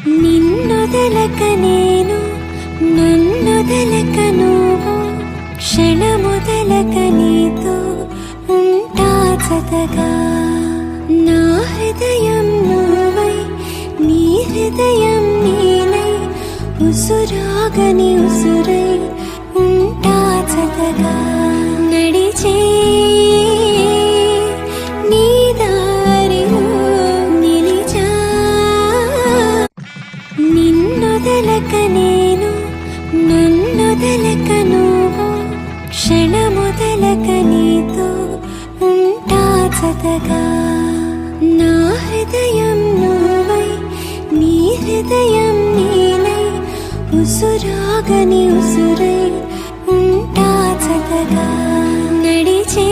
నిన్నొదలక నేను నన్నొదలక నువ్వు క్షణమొదలక నీతో ఉంటా జతగా నా హృదయం నువ్వై నీ హృదయం నేనై ఉసురాగని ఉసురై ఉంటా జతగా నడిచే నీ దారిలో నిలిచా నిన్నొదలక నేను నన్నొదలక నువ్వు క్షణమొదలక నీతో ఉంటా జతగా నా హృదయం నువ్వై నీ హృదయం నేనై ఉసురాగని ఉసురై ఉంటా జతగా నడిచే